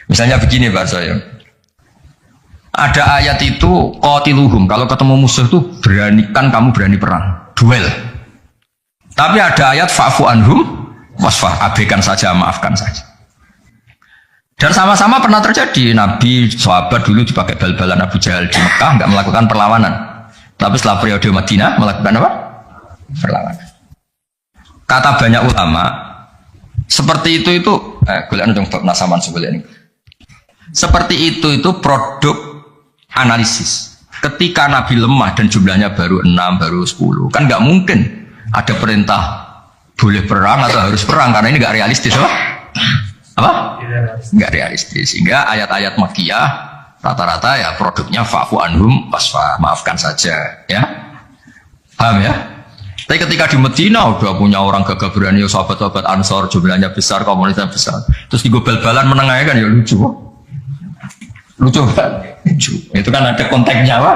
Misalnya begini Pak Soyo, ada ayat itu qatiluhum, kalau ketemu musuh itu beranikan kamu berani perang, duel. Tapi ada ayat fa'fu anhum wasfah, abaikan saja, maafkan saja. Dan sama-sama pernah terjadi. Nabi, sahabat dulu dipakai bal-balan Abu Jahal di Mekah, nggak melakukan perlawanan. Tapi setelah periode Madinah melakukan apa? Perlawanan. Kata banyak ulama, seperti itu gulaan untuk nasaman sebelah ini. Seperti itu produk analisis. Ketika Nabi lemah dan jumlahnya baru 6, baru 10, kan nggak mungkin ada perintah boleh perang atau harus perang, karena ini nggak realistis, apa? Nggak realistis. Sehingga ayat-ayat Makkiyah rata-rata ya produknya fa'fu anhum wasfa, maafkan saja, ya. Paham ya? Tapi ketika di Medina udah punya orang gagah berani, sahabat-sahabat Ansor jumlahnya besar, komunitasnya besar, terus digobel-balan menengahnya kan ya lucu, lucu kan? Lucu. Itu kan ada konteksnya, apa?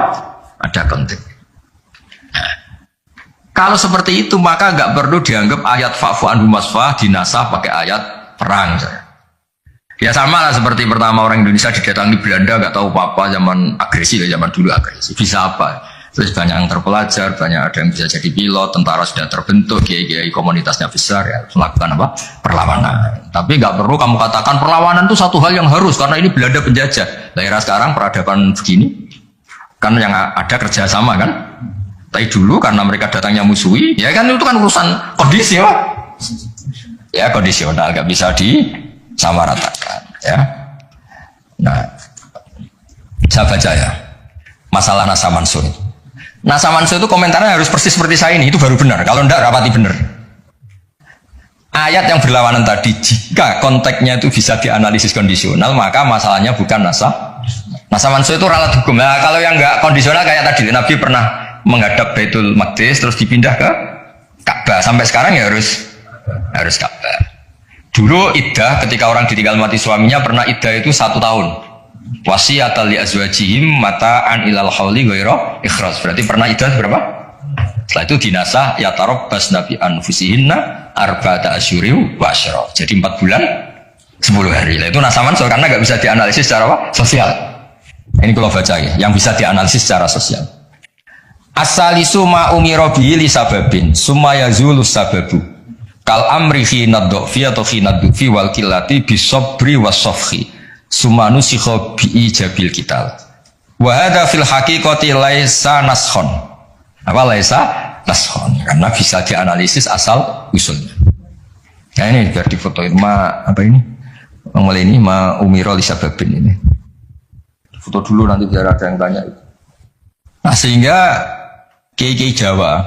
Ada konteks. Kalau seperti itu maka nggak perlu dianggap ayat fa'fu anhum wasfah dinasah pakai ayat perang. Ya sama lah seperti pertama orang Indonesia didatangi Belanda nggak tahu apa-apa, zaman agresi, zaman dulu agresi. Bisa apa? Terus banyak yang terpelajar, banyak ada yang bisa jadi pilot, tentara sudah terbentuk, kiai-kiai komunitasnya besar ya melakukan apa? Perlawanan. Tapi nggak perlu kamu katakan perlawanan itu satu hal yang harus karena ini Belanda penjajah. Daerah sekarang peradaban begini kan yang ada kerjasama kan. Tapi dulu karena mereka datangnya musuhi, ya kan itu kan urusan kondisi, ya kondisional, nggak bisa disamaratakan, ya. Nah, saya baca ya masalah nasab mansukh. Nasab mansukh itu komentarnya harus persis seperti saya ini, itu baru benar. Kalau enggak rapati benar. Ayat yang berlawanan tadi, jika konteksnya itu bisa dianalisis kondisional, maka masalahnya bukan nasab mansukh itu ralat hukum. Nah, kalau yang enggak kondisional kayak tadi, Nabi pernah menghadap Baitul Maqdis terus dipindah ke Ka'bah, sampai sekarang ya harus Ka'bah. Dulu iddah ketika orang ditinggal mati suaminya pernah iddah itu 1 tahun. Wasiyatal li azwajihim mata'an ilal hauli ghaira ikhraj. Berarti pernah iddah berapa? Setelah itu dinasah ya tarabbas nabi anfusihinna arba'ata asyuri wa asyra. Jadi 4 bulan 10 hari. Itu nasab mansukh karena enggak bisa dianalisis secara apa? Sosial. Ini kalau baca ya, yang bisa dianalisis secara sosial. Asalisu ma umira bihi li sababin summa yazulu sababu kal amri fi nadfi atau fi nadfi wal qillati bisabri wasafhi summa nusikha bi ijabil kital wa hadza fil haqiqati laisa naskhon apa laisa naskhon karena bisa dianalisis asal usulnya. Nah ini biar difotoin ma apa ini mulai ini ma umira li sababin ini foto dulu nanti biar ada yang tanya itu. Nah sehingga Kiai Jawa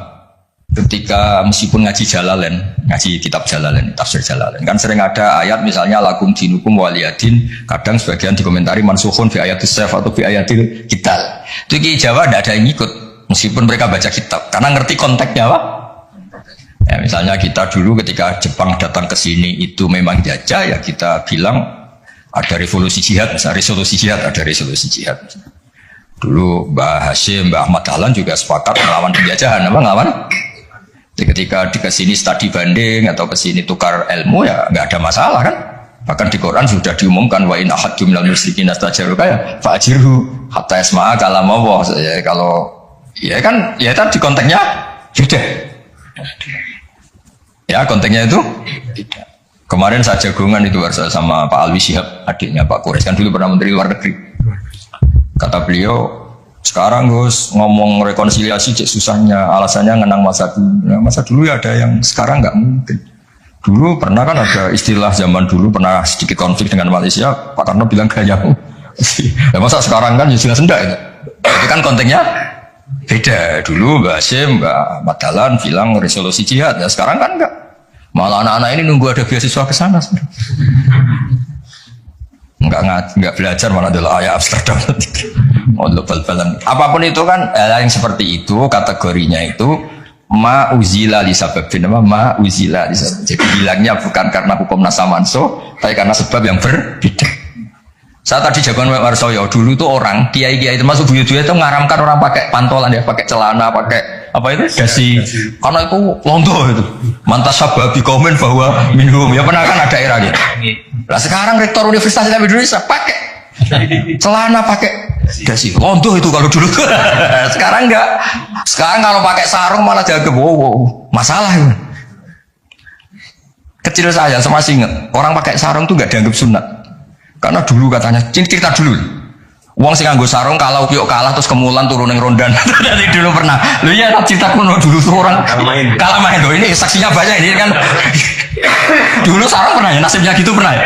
ketika meskipun ngaji Jalalain, ngaji kitab Jalalain, tafsir Jalalain, kan sering ada ayat misalnya lakum dinukum waliyadin, kadang sebagian dikomentari mansukhun fi ayatis sayf atau fi ayatil kital. Itu Kiai Jawa tidak ada yang ikut meskipun mereka baca kitab karena ngerti konteksnya apa? Ya, misalnya kita dulu ketika Jepang datang ke sini itu memang jajah ya kita bilang ada revolusi jihad, misalnya ada resolusi jihad. Dulu Mbah Hashim, Mbah Ahmad Dahlan juga sepakat melawan penjajahan, apa ngelawan? Jadi ketika di kesini studi banding atau kesini tukar ilmu ya nggak ada masalah kan? Bahkan di Quran sudah diumumkan wa in ahadum minal musyrikin astajaruka ya fa'jirhu hatta yasma'a kalam Allah. Ya kalau ya kan ya tadi konteksnya beda. Ya konteksnya itu beda. Kemarin saya jagungan itu sama Pak Alwi Shihab, adiknya Pak Quraisy kan dulu pernah menteri luar negeri. Kata beliau, sekarang Gus ngomong rekonsiliasi cek susahnya, alasannya ngenang masa dulu. Nah, masa dulu ya ada yang sekarang nggak mungkin. Dulu pernah kan ada istilah zaman dulu pernah sedikit konflik dengan Malaysia, Pak Karno bilang gayamu. Ya masa sekarang kan ya jelas enggak itu. Itu kan konteksnya beda. Dulu Mbak Hashim, Mbak Madalan bilang resolusi jihad, ya sekarang kan enggak. Malah anak-anak ini nunggu ada beasiswa ke sana. Enggak belajar malah adalah ayat Amsterdam. Bal-balan. Apapun itu kan yang seperti itu kategorinya itu ma uzila li sababin ma uzila li sabab. Jadi bilangnya bukan karena hukum nasa manso, tapi karena sebab yang berbeda. Saya tadi jagoan Pak Warsoyo dulu tuh orang kiai-kiai termasuk buyut-buyut itu ngaramkan orang pakai pantolan ya, pakai celana, pakai apa itu dasi, karena itu londo itu. Mantas sababi komen bahwa minum ya pernah kan ada era gitu. Nah sekarang rektor Universitas Islam Indonesia pakai celana, pakai dasi, londo itu kalau dulu. Sekarang enggak. Sekarang kalau pakai sarung malah jaga wow, masalah itu. Kecil saya masih ingat orang pakai sarung tuh nggak dianggap sunat. Karena dulu katanya, cerita dulu. Uang sing nganggo sarung kalau piok kalah terus kemulan turun yang rondan. Dari dulu pernah. Lu ya cerita kuno dulu tuh orang kalah main loh. Ini saksinya banyak ini kan. Dulu sarung pernah ya, nasibnya gitu pernah ya.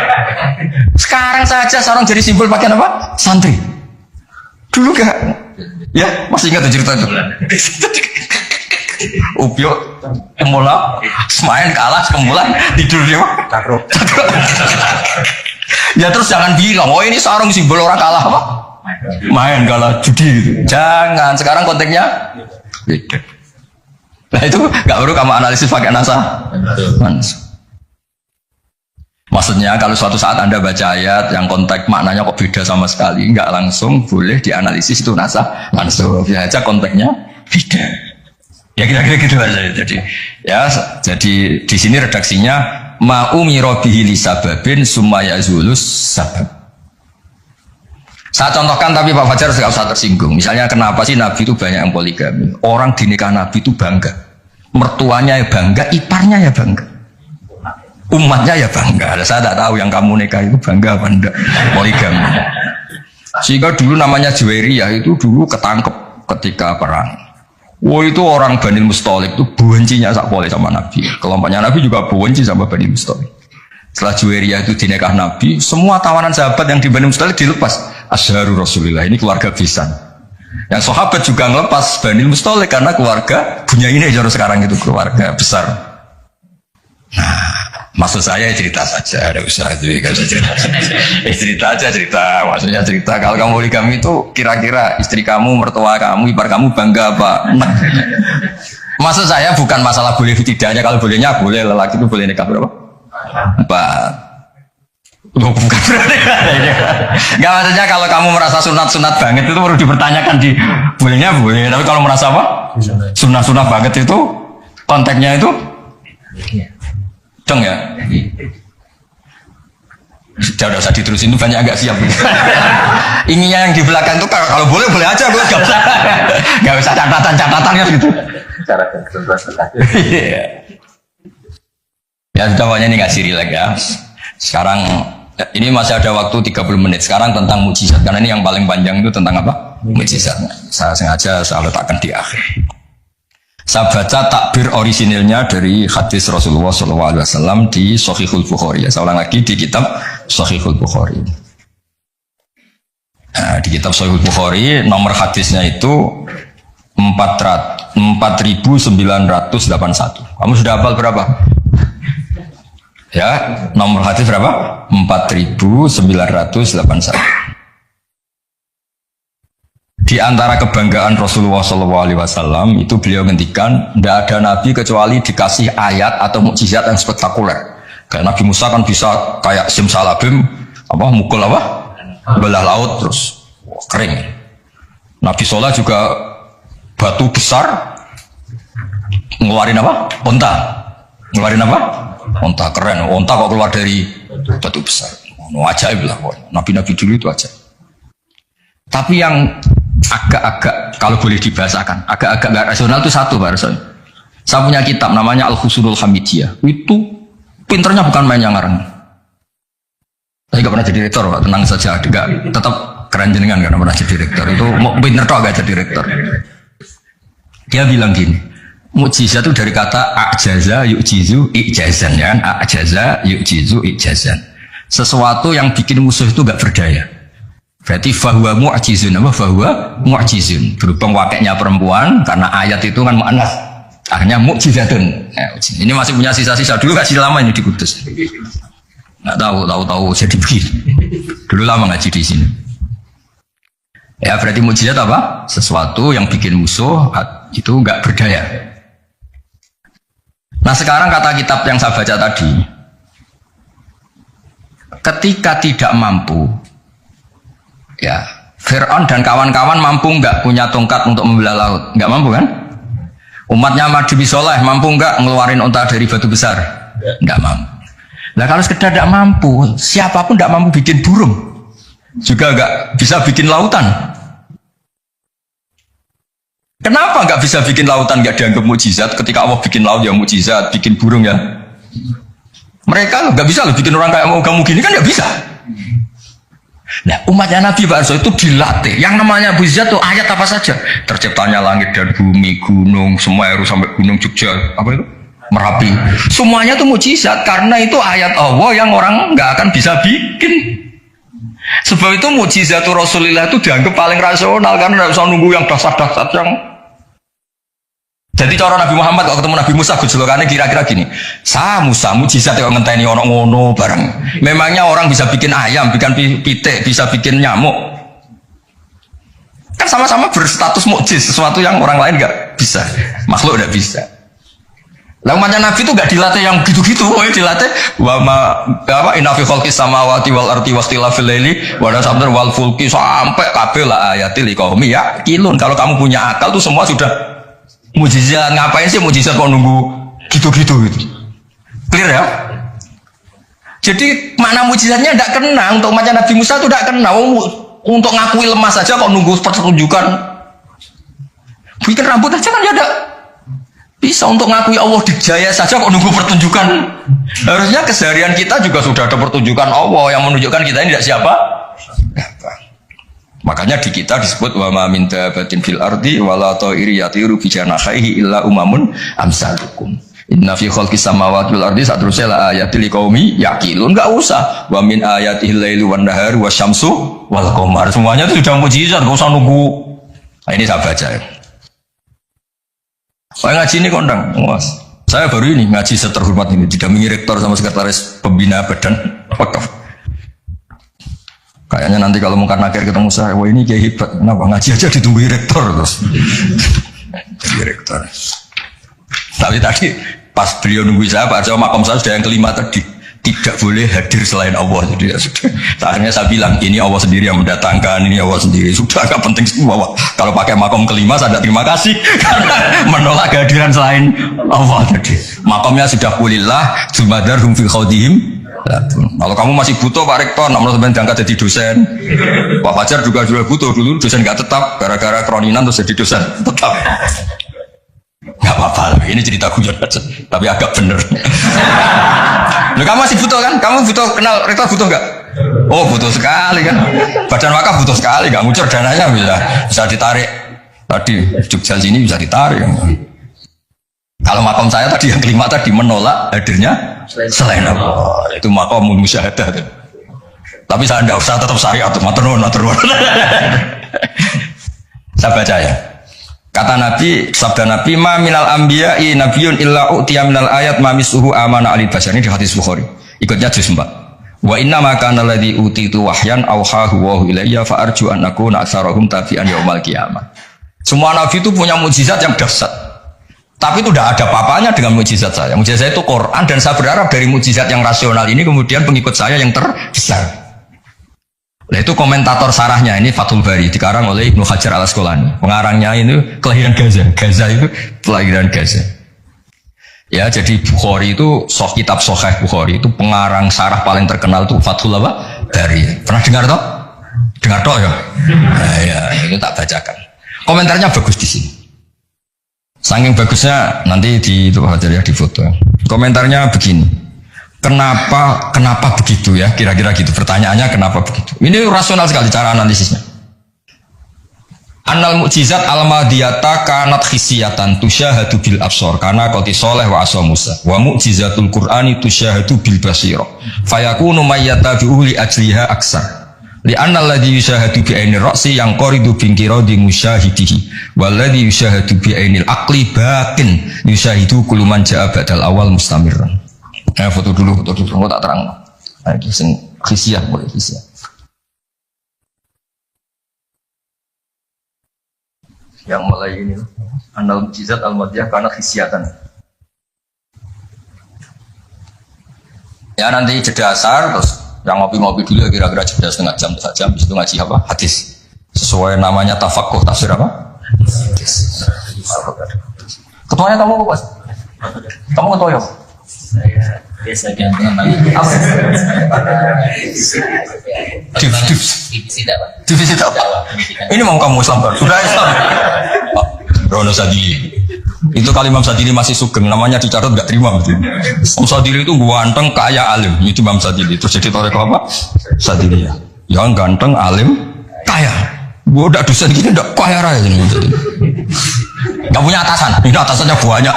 Sekarang saja sarung jadi simbol pakaian apa? Santri. Dulu gak? Ya masih ingat cerita itu. Upio kemulan, main kalah kemulan tidur dia. Ya terus jangan bilang, oh ini sarung simbol orang kalah apa? Main kalah judi gitu. Jangan, sekarang konteksnya beda. Nah itu nggak perlu kamu analisis pakai nasa. Maksudnya kalau suatu saat Anda baca ayat yang konteks maknanya kok beda sama sekali, nggak langsung boleh dianalisis itu nasa langsung. Ya aja konteksnya beda. Ya kira-kira gitu aja. Jadi di sini redaksinya ma umira bihi li sababin summa yazulus sabab. Saya contohkan tapi Pak Fajar enggak usah tersinggung. Misalnya kenapa sih Nabi itu banyak yang poligami? Orang di nikah Nabi itu bangga. Mertuanya ya bangga, iparnya ya bangga. Umatnya ya bangga. Saya tidak tahu yang kamu nikah itu bangga apa enggak poligami. Sehingga dulu namanya Juwairiyah itu dulu ketangkep ketika perang. Wah itu orang Bani Mustalik itu bencinya sak boleh sama Nabi. Kelompoknya Nabi juga benci sama Bani Mustalik. Setelah Juwairiyah itu dinikah Nabi, semua tawanan sahabat yang di Bani Mustalik dilepas. Asyharu Rasulullah, ini keluarga besan. Yang sahabat juga ngelepas Bani Mustalik karena keluarga punya ini jauh sekarang itu keluarga besar. Nah, maksud saya cerita saja, ada usaha itu cerita aja cerita. Maksudnya cerita kalau kamu poligami itu kira-kira istri kamu, mertua kamu, ipar kamu bangga apa? Maksud saya bukan masalah boleh tidaknya, kalau bolehnya boleh, lelaki itu boleh nikah berapa? 4. Loh, bukan berarti nggak, maksudnya kalau kamu merasa sunat-sunat banget itu perlu dipertanyakan di bolehnya boleh, tapi kalau merasa apa? Sunat-sunat banget itu konteksnya itu dong ya. Sudah usah diterusin, itu banyak agak siap. Inginnya yang di belakang tuh kalau boleh boleh aja, gue nggak usah catatan ya gitu. Cara konsentrasi. Ya sudah, pokoknya ini nggak siri lagi ya. Sekarang ini masih ada waktu 30 menit. Sekarang tentang mukjizat, karena ini yang paling panjang itu tentang apa? Mukjizatnya. Saya sengaja saya letakkan di akhir. Saya baca takbir orisinilnya dari hadis Rasulullah SAW di Shahihul Bukhari. Saya ulang lagi, di kitab Shahihul Bukhari. Nah, di kitab Shahihul Bukhari nomor hadisnya itu 4981. Kamu sudah hafal berapa? Ya, nomor hadis berapa? 4981. Di antara kebanggaan Rasulullah SAW itu beliau ngendikan, tidak ada nabi kecuali dikasih ayat atau mukjizat yang spektakuler. Kayak Nabi Musa kan bisa kayak simsalabim, apa mukul apa belah laut terus kering. Nabi Soleh juga batu besar ngeluarin apa? Onta. Ngeluarin apa? Onta, keren. Onta kok keluar dari batu besar. Ajaib lah. Nabi-nabi dulu itu ajaib. Tapi yang agak-agak, kalau boleh dibahasakan, agak-agak gak rasional itu satu, Pak Rasul. Saya punya kitab namanya Al-Husunul Hamidiyah. Itu pinternya bukan main yang ngarang. Saya gak pernah jadi rektor, Pak. Tenang saja. Tetap keren jenengan, gak pernah jadi rektor. Itu mau pinter toh gak jadi rektor. Dia bilang gini, mukjizat itu dari kata ajaza yu'jizu i'jazan, ya kan? Ajaza yu'jizu i'jazan. Sesuatu yang bikin musuh itu gak berdaya. Berarti fahuwa mu'jizun, apa fahuwa mu'jizun, berhubung wakilnya perempuan karena ayat itu kan mu'annas, akhirnya mu'jizatun. Ini masih punya sisa-sisa, dulu kasih lama ini di Kudus, nggak tahu jadi begini, dulu lama ngaji di sini. Ya berarti mukjizat apa? Sesuatu yang bikin musuh itu nggak berdaya. Nah sekarang kata kitab yang saya baca tadi, ketika tidak mampu, ya, Fir'aun dan kawan-kawan mampu nggak punya tongkat untuk membelah laut? Nggak mampu kan? Umatnya Nabi Soleh mampu nggak ngeluarin unta dari batu besar? Nggak mampu. Nah kalau sekedar nggak mampu, siapapun nggak mampu bikin burung, juga nggak bisa bikin lautan. Kenapa nggak bisa bikin lautan, nggak dianggap mukjizat? Ketika Allah bikin laut ya mukjizat, bikin burung ya. Mereka nggak bisa loh bikin orang kayak mau kamu gini kan nggak bisa. Nah umatnya Nabi Pak Arso itu dilatih. Yang namanya mukjizat itu ayat apa saja. Terciptanya langit dan bumi, gunung, Semeru sampai gunung Jogja, apa itu? Merapi. Semuanya itu mukjizat karena itu ayat Allah yang orang nggak akan bisa bikin. Sebab itu mukjizat Rasulullah itu dianggap paling rasional karena nggak usah nunggu yang dasar-dasar yang. Jadi cara Nabi Muhammad kalau ketemu Nabi Musa gejolokannya kira-kira gini, Musa mujizat yang ngenteni orang ngono bareng. Memangnya orang bisa bikin ayam, bikin pitik, bisa bikin nyamuk. Kan sama-sama berstatus mukjiz, sesuatu yang orang lain nggak bisa, makhluk nggak bisa. Lah umatnya Nabi itu nggak dilatih yang gitu-gitu, dilatih inna fi khalqis samawati wal ardi wakhtilafil laili wa nasabdar wal fulki sampai kabeh la ayatil liqaumi yaqilun. Kalau kamu punya akal tuh semua sudah mujizat. Ngapain sih mujizat kok nunggu gitu-gitu gitu. Clear ya? Jadi makna mujizatnya tidak kena. Untuk umatnya Nabi Musa itu tidak kena. Untuk ngakui lemah saja kok nunggu pertunjukan. Bikin rambut aja kan ya ada. Bisa untuk ngakui Allah dijaya saja kok nunggu pertunjukan. Harusnya keseharian kita juga sudah ada pertunjukan Allah yang menunjukkan kita ini tidak siapa. Makanya di kita disebut wa ma min dabatin fil ardi wala ta'iri yatiru bi janahihi illa umamun amsalukum. Inna fi khalqis samawati wal ardi satrusya la ayatil liqaumi yaqilun. Enggak usah wa min ayatihil laili wan nahari wasyamsu wal qamar. Semuanya itu sudah mukjizat, enggak usah nunggu. Nah, ini saya baca ya. Saya ngaji ini kondang, Mas. Saya baru ini ngaji seterhormat ini didampingi rektor sama sekretaris pembina badan wakaf. Kayaknya nanti kalau Mungkar Nakir ketemu saya, wah ini kayak hebat. Kenapa ngaji aja ditunggu rektor terus? Rektor. Tapi tadi pas beliau nunggu saya, Pak Arjo makom saya sudah yang kelima tadi. Tidak boleh hadir selain Allah. Jadi ya sudah. Akhirnya saya bilang ini Allah sendiri yang mendatangkan, ini Allah sendiri. Sudah agak penting semua. Kalau pakai makom kelima saya tidak terima kasih karena menolak kehadiran selain Allah tadi. Makomnya sudah kulillah, jumadarhum fi khawdihim Kalau kamu masih butuh Pak Rektor, nomor sampai diangkat jadi dosen. Pak Fajar juga butuh dulu dosen nggak tetap, gara-gara kroninan terus jadi dosen tetap. Nggak apa-apa, ini cerita guyon aja, tapi agak bener. Loh, kamu masih butuh kan? Kamu butuh kenal Rektor butuh nggak? Oh butuh sekali kan. Badan wakaf butuh sekali, nggak ngucur dananya bisa ditarik. Tadi Jogja sini bisa ditarik. Kalau makom saya tadi yang kelima tadi menolak hadirnya selain Allah, itu makom musyahadah. Tapi saya tidak usah tetap syariat, matur nuwun. Saya baca ya. Kata Nabi, sabda Nabi, ma minal anbiya'i nabiyyun illa u'tiya minal ayat ma misuhu amana alil bashar. Ini di hadis Bukhari. Ikutnya juz 4. Wa inna ma kana alladhi utitu wahyan awhahu wa ilayya fa arju an akuna aktsarahum tabi'an yaumal qiyamah. Semua nabi itu punya mukjizat yang dahsyat. Tapi itu tidak ada apa-apanya dengan mukjizat saya. Mukjizat saya itu Quran, dan saya berharap dari mukjizat yang rasional ini kemudian pengikut saya yang terbesar. Nah, itu komentator sarahnya ini Fathul Bari dikarang oleh Ibnu Hajar Al Asqalani. Pengarangnya itu kelahiran Gaza. Gaza itu kelahiran Gaza. Ya, jadi Bukhari itu kitab Sahih Bukhari itu pengarang sarah paling terkenal itu Fathul Bari. Pernah dengar toh? Dengar toh ya? Nah, ya, itu tak bacakan. Komentarnya bagus di sini. Saking bagusnya nanti di foto. Komentarnya begini. Kenapa begitu ya? Kira-kira gitu. Pertanyaannya kenapa begitu? Ini rasional sekali cara analisisnya. Annal mukjizat al-madiyata kanat khisiyatan tusyahadu bil absor karena qati soleh wa asa Musa. Wa mukjizatul Qur'ani tusyahadu bil basira. Fayakunu mayyatabi'u li ajliha aksar. Li anna alladhi yushahadu bi ainir ra'si yang qaridu bin qiradi musyahidihi walladhi yushahadu bi ainil aqli baqin yushahidu kullu man ja'a ba'dal awal mustamirran. Foto dulu engko tak terang. Iki sing khisiah boleh khisiah. Yang mulai ini annal mujizat al-madiyah karena khisiatan. Ya nanti jeda asar terus yang ngopi-ngopi dulu ya kira-kira jeda setengah jam saja, habis itu ngaji apa? Hadis. Sesuai namanya tafakuh tafsir apa? Hadis. Ketuanya kamu apa, Mas? Kamu ketua ya? Saya biasa gantungan lagi. Apa? Divisi apa? Ini mau kamu Islam baru? Sudah Islam. Rono Sadili. Itu kali Imam Sadili masih sugeng, namanya dicatat nggak terima betul. Imam Sadili itu ganteng, kaya, alim. Itu Imam Sadili. Terus jadi toreko apa? Sadili ya. Yang ganteng, alim, kaya. Gua udah dosen gini udah kaya raya jadi Imam Sadili. Gak punya atasan. Ini atasannya banyak.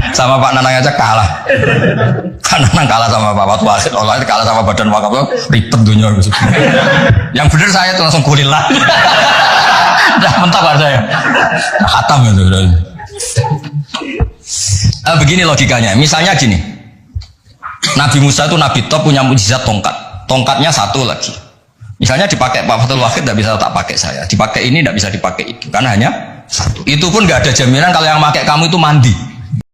Sama Pak Nanang aja kalah. Kan Nanang kalah sama Pak Watu Asid, Allah kalah sama Badan Wakaf, ribet dunia. Yang benar saya itu langsung kulilah. Udah mentok saya. Khatam itu. Begini logikanya. Misalnya gini. Nabi Musa itu Nabi top punya mukjizat tongkat. Tongkatnya satu lagi. Misalnya dipakai Pak Fathul Wahid tidak bisa tak pakai saya. Dipakai ini tidak bisa dipakai itu. Karena hanya satu. Itu pun nggak ada jaminan kalau yang pakai kamu itu mandi.